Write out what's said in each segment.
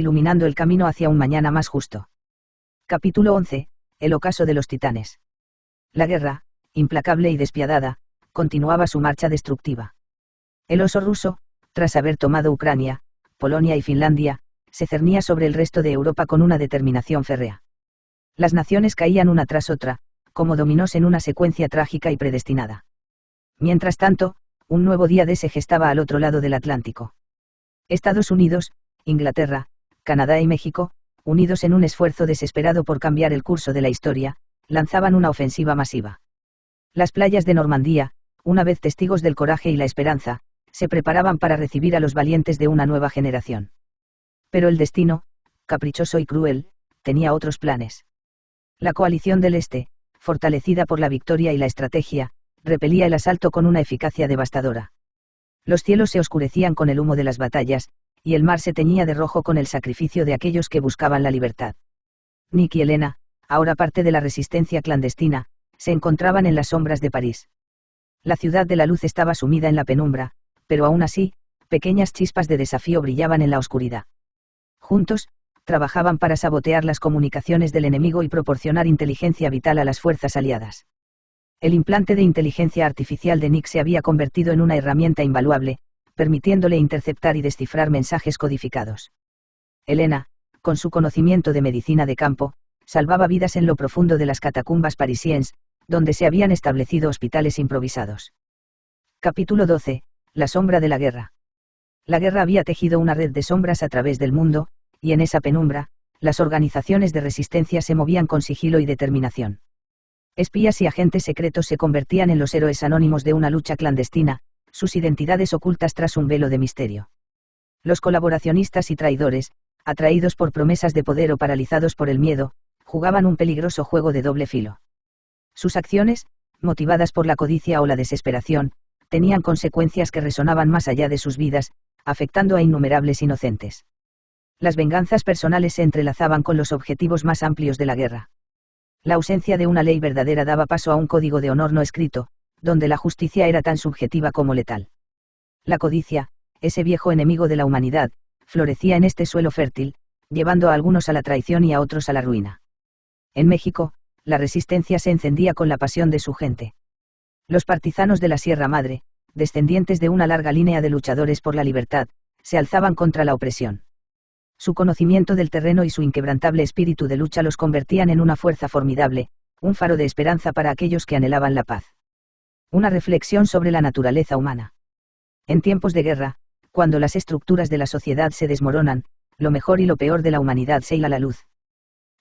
iluminando el camino hacia un mañana más justo. Capítulo 11. El ocaso de los titanes. La guerra, implacable y despiadada, continuaba su marcha destructiva. El oso ruso, tras haber tomado Ucrania, Polonia y Finlandia, se cernía sobre el resto de Europa con una determinación férrea. Las naciones caían una tras otra, como dominós en una secuencia trágica y predestinada. Mientras tanto, un nuevo día D se gestaba al otro lado del Atlántico. Estados Unidos, Inglaterra, Canadá y México, unidos en un esfuerzo desesperado por cambiar el curso de la historia, lanzaban una ofensiva masiva. Las playas de Normandía, una vez testigos del coraje y la esperanza, se preparaban para recibir a los valientes de una nueva generación. Pero el destino, caprichoso y cruel, tenía otros planes. La coalición del Este, fortalecida por la victoria y la estrategia, repelía el asalto con una eficacia devastadora. Los cielos se oscurecían con el humo de las batallas, y el mar se teñía de rojo con el sacrificio de aquellos que buscaban la libertad. Nick y Elena, ahora parte de la resistencia clandestina, se encontraban en las sombras de París. La ciudad de la luz estaba sumida en la penumbra, pero aún así, pequeñas chispas de desafío brillaban en la oscuridad. Juntos, trabajaban para sabotear las comunicaciones del enemigo y proporcionar inteligencia vital a las fuerzas aliadas. El implante de inteligencia artificial de Nick se había convertido en una herramienta invaluable, permitiéndole interceptar y descifrar mensajes codificados. Elena, con su conocimiento de medicina de campo, salvaba vidas en lo profundo de las catacumbas parisienses, donde se habían establecido hospitales improvisados. Capítulo 12. La sombra de la guerra. La guerra había tejido una red de sombras a través del mundo, y en esa penumbra, las organizaciones de resistencia se movían con sigilo y determinación. Espías y agentes secretos se convertían en los héroes anónimos de una lucha clandestina, sus identidades ocultas tras un velo de misterio. Los colaboracionistas y traidores, atraídos por promesas de poder o paralizados por el miedo, jugaban un peligroso juego de doble filo. Sus acciones, motivadas por la codicia o la desesperación, tenían consecuencias que resonaban más allá de sus vidas, afectando a innumerables inocentes. Las venganzas personales se entrelazaban con los objetivos más amplios de la guerra. La ausencia de una ley verdadera daba paso a un código de honor no escrito, donde la justicia era tan subjetiva como letal. La codicia, ese viejo enemigo de la humanidad, florecía en este suelo fértil, llevando a algunos a la traición y a otros a la ruina. En México, la resistencia se encendía con la pasión de su gente. Los partisanos de la Sierra Madre, descendientes de una larga línea de luchadores por la libertad, se alzaban contra la opresión. Su conocimiento del terreno y su inquebrantable espíritu de lucha los convertían en una fuerza formidable, un faro de esperanza para aquellos que anhelaban la paz. Una reflexión sobre la naturaleza humana. En tiempos de guerra, cuando las estructuras de la sociedad se desmoronan, lo mejor y lo peor de la humanidad se hila a la luz.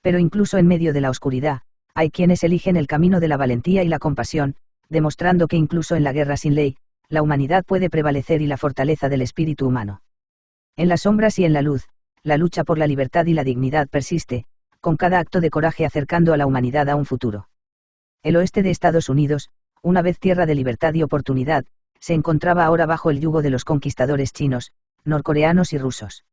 Pero incluso en medio de la oscuridad, hay quienes eligen el camino de la valentía y la compasión, demostrando que incluso en la guerra sin ley, la humanidad puede prevalecer y la fortaleza del espíritu humano. En las sombras y en la luz, la lucha por la libertad y la dignidad persiste, con cada acto de coraje acercando a la humanidad a un futuro. El oeste de Estados Unidos, una vez tierra de libertad y oportunidad, se encontraba ahora bajo el yugo de los conquistadores chinos, norcoreanos y rusos.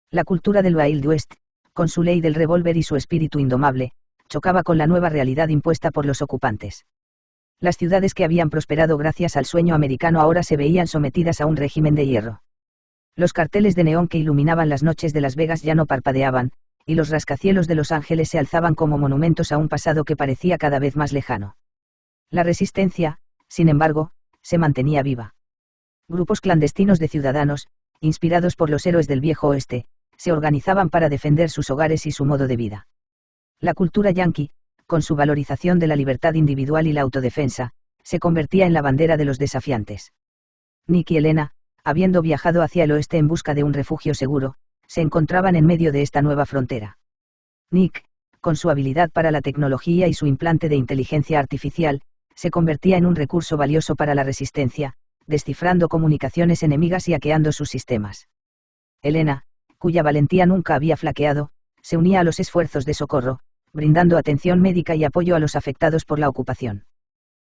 La cultura del Wild West, con su ley del revólver y su espíritu indomable, chocaba con la nueva realidad impuesta por los ocupantes. Las ciudades que habían prosperado gracias al sueño americano ahora se veían sometidas a un régimen de hierro. Los carteles de neón que iluminaban las noches de Las Vegas ya no parpadeaban, y los rascacielos de Los Ángeles se alzaban como monumentos a un pasado que parecía cada vez más lejano. La resistencia, sin embargo, se mantenía viva. Grupos clandestinos de ciudadanos, inspirados por los héroes del viejo oeste, se organizaban para defender sus hogares y su modo de vida. La cultura yanqui, con su valorización de la libertad individual y la autodefensa, se convertía en la bandera de los desafiantes. Nick y Elena, habiendo viajado hacia el oeste en busca de un refugio seguro, se encontraban en medio de esta nueva frontera. Nick, con su habilidad para la tecnología y su implante de inteligencia artificial, se convertía en un recurso valioso para la resistencia, descifrando comunicaciones enemigas y hackeando sus sistemas. Elena, cuya valentía nunca había flaqueado, se unía a los esfuerzos de socorro, brindando atención médica y apoyo a los afectados por la ocupación.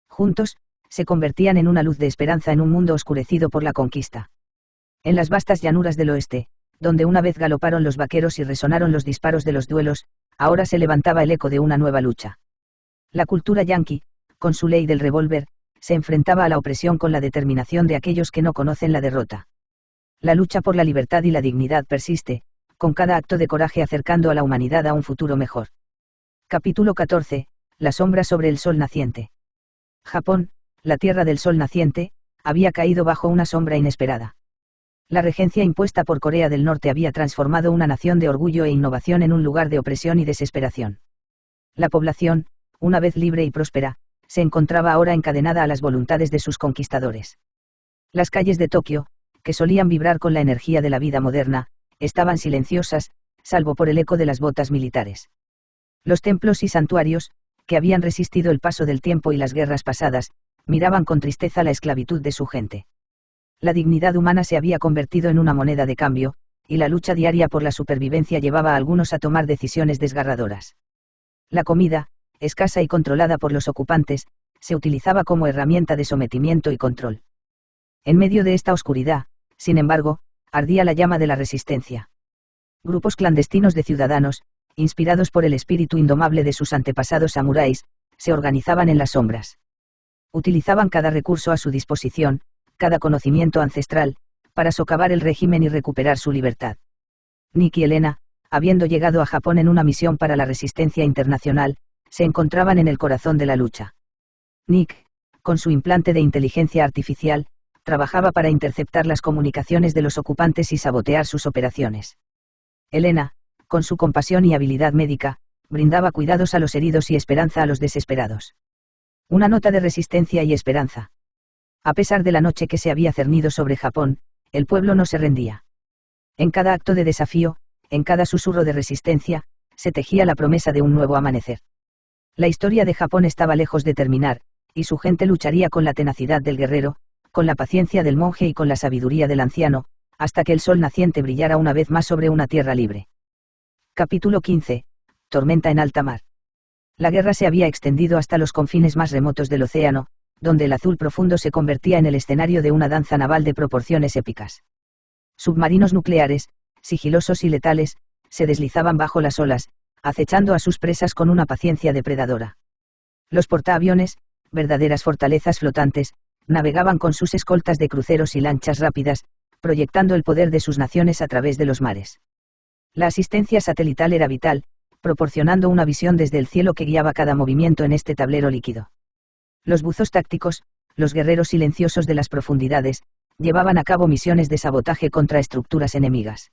Juntos, se convertían en una luz de esperanza en un mundo oscurecido por la conquista. En las vastas llanuras del oeste, donde una vez galoparon los vaqueros y resonaron los disparos de los duelos, ahora se levantaba el eco de una nueva lucha. La cultura yanqui, con su ley del revólver, se enfrentaba a la opresión con la determinación de aquellos que no conocen la derrota. La lucha por la libertad y la dignidad persiste, con cada acto de coraje acercando a la humanidad a un futuro mejor. Capítulo 14. La sombra sobre el sol naciente. Japón, la tierra del sol naciente, había caído bajo una sombra inesperada. La regencia impuesta por Corea del Norte había transformado una nación de orgullo e innovación en un lugar de opresión y desesperación. La población, una vez libre y próspera, se encontraba ahora encadenada a las voluntades de sus conquistadores. Las calles de Tokio, que solían vibrar con la energía de la vida moderna, estaban silenciosas, salvo por el eco de las botas militares. Los templos y santuarios, que habían resistido el paso del tiempo y las guerras pasadas, miraban con tristeza la esclavitud de su gente. La dignidad humana se había convertido en una moneda de cambio, y la lucha diaria por la supervivencia llevaba a algunos a tomar decisiones desgarradoras. La comida, escasa y controlada por los ocupantes, se utilizaba como herramienta de sometimiento y control. En medio de esta oscuridad, sin embargo, ardía la llama de la resistencia. Grupos clandestinos de ciudadanos, inspirados por el espíritu indomable de sus antepasados samuráis, se organizaban en las sombras. Utilizaban cada recurso a su disposición, cada conocimiento ancestral, para socavar el régimen y recuperar su libertad. Nick y Elena, habiendo llegado a Japón en una misión para la resistencia internacional, se encontraban en el corazón de la lucha. Nick, con su implante de inteligencia artificial, trabajaba para interceptar las comunicaciones de los ocupantes y sabotear sus operaciones. Elena, con su compasión y habilidad médica, brindaba cuidados a los heridos y esperanza a los desesperados. Una nota de resistencia y esperanza. A pesar de la noche que se había cernido sobre Japón, el pueblo no se rendía. En cada acto de desafío, en cada susurro de resistencia, se tejía la promesa de un nuevo amanecer. La historia de Japón estaba lejos de terminar, y su gente lucharía con la tenacidad del guerrero, con la paciencia del monje y con la sabiduría del anciano, hasta que el sol naciente brillara una vez más sobre una tierra libre. Capítulo 15. Tormenta en alta mar. La guerra se había extendido hasta los confines más remotos del océano, donde el azul profundo se convertía en el escenario de una danza naval de proporciones épicas. Submarinos nucleares, sigilosos y letales, se deslizaban bajo las olas, acechando a sus presas con una paciencia depredadora. Los portaaviones, verdaderas fortalezas flotantes, navegaban con sus escoltas de cruceros y lanchas rápidas, proyectando el poder de sus naciones a través de los mares. La asistencia satelital era vital, proporcionando una visión desde el cielo que guiaba cada movimiento en este tablero líquido. Los buzos tácticos, los guerreros silenciosos de las profundidades, llevaban a cabo misiones de sabotaje contra estructuras enemigas.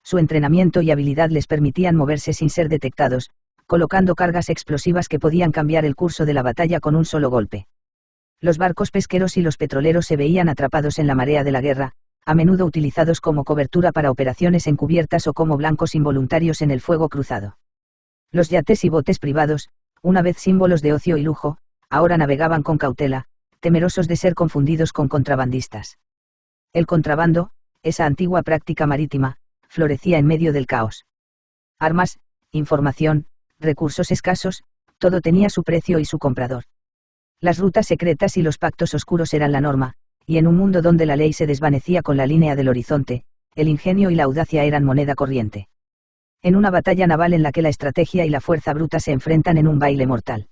Su entrenamiento y habilidad les permitían moverse sin ser detectados, colocando cargas explosivas que podían cambiar el curso de la batalla con un solo golpe. Los barcos pesqueros y los petroleros se veían atrapados en la marea de la guerra, a menudo utilizados como cobertura para operaciones encubiertas o como blancos involuntarios en el fuego cruzado. Los yates y botes privados, una vez símbolos de ocio y lujo, ahora navegaban con cautela, temerosos de ser confundidos con contrabandistas. El contrabando, esa antigua práctica marítima, florecía en medio del caos. Armas, información, recursos escasos, todo tenía su precio y su comprador. Las rutas secretas y los pactos oscuros eran la norma, y en un mundo donde la ley se desvanecía con la línea del horizonte, el ingenio y la audacia eran moneda corriente. En una batalla naval en la que la estrategia y la fuerza bruta se enfrentan en un baile mortal.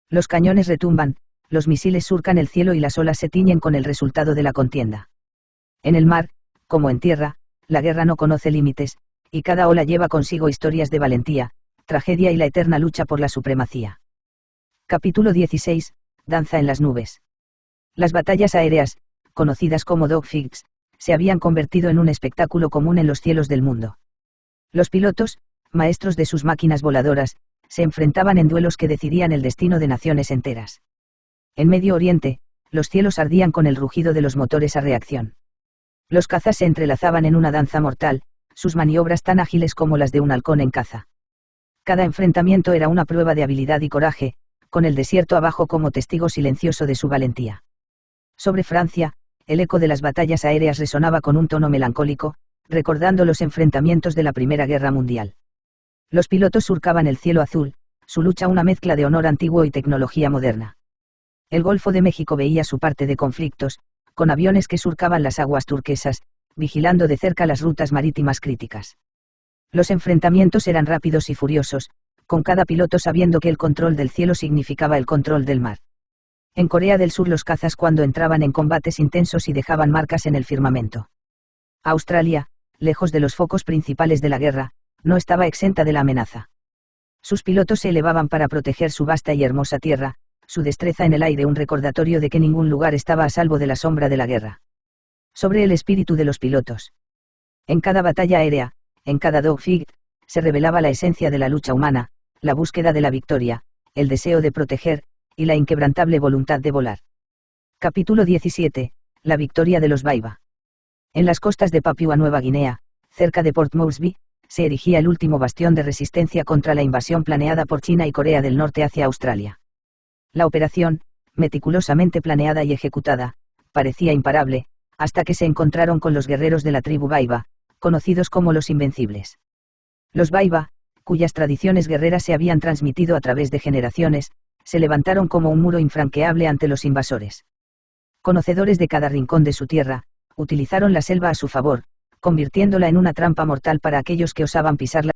Los cañones retumban, los misiles surcan el cielo y las olas se tiñen con el resultado de la contienda. En el mar, como en tierra, la guerra no conoce límites, y cada ola lleva consigo historias de valentía, tragedia y la eterna lucha por la supremacía. Capítulo 16. Danza en las nubes. Las batallas aéreas, conocidas como dogfights, se habían convertido en un espectáculo común en los cielos del mundo. Los pilotos, maestros de sus máquinas voladoras, se enfrentaban en duelos que decidían el destino de naciones enteras. En Medio Oriente, los cielos ardían con el rugido de los motores a reacción. Los cazas se entrelazaban en una danza mortal, sus maniobras tan ágiles como las de un halcón en caza. Cada enfrentamiento era una prueba de habilidad y coraje, con el desierto abajo como testigo silencioso de su valentía. Sobre Francia, el eco de las batallas aéreas resonaba con un tono melancólico, recordando los enfrentamientos de la Primera Guerra Mundial. Los pilotos surcaban el cielo azul, su lucha una mezcla de honor antiguo y tecnología moderna. El Golfo de México veía su parte de conflictos, con aviones que surcaban las aguas turquesas, vigilando de cerca las rutas marítimas críticas. Los enfrentamientos eran rápidos y furiosos, con cada piloto sabiendo que el control del cielo significaba el control del mar. En Corea del Sur los cazas cuando entraban en combates intensos y dejaban marcas en el firmamento. Australia, lejos de los focos principales de la guerra, no estaba exenta de la amenaza. Sus pilotos se elevaban para proteger su vasta y hermosa tierra, su destreza en el aire un recordatorio de que ningún lugar estaba a salvo de la sombra de la guerra. Sobre el espíritu de los pilotos. En cada batalla aérea, en cada dogfight, se revelaba la esencia de la lucha humana, la búsqueda de la victoria, el deseo de proteger, y la inquebrantable voluntad de volar. Capítulo 17. La victoria de los Baiba. En las costas de Papúa Nueva Guinea, cerca de Port Moresby, se erigía el último bastión de resistencia contra la invasión planeada por China y Corea del Norte hacia Australia. La operación, meticulosamente planeada y ejecutada, parecía imparable, hasta que se encontraron con los guerreros de la tribu Baiba, conocidos como los Invencibles. Los Baiba, cuyas tradiciones guerreras se habían transmitido a través de generaciones, se levantaron como un muro infranqueable ante los invasores. Conocedores de cada rincón de su tierra, utilizaron la selva a su favor, convirtiéndola en una trampa mortal para aquellos que osaban pisarla.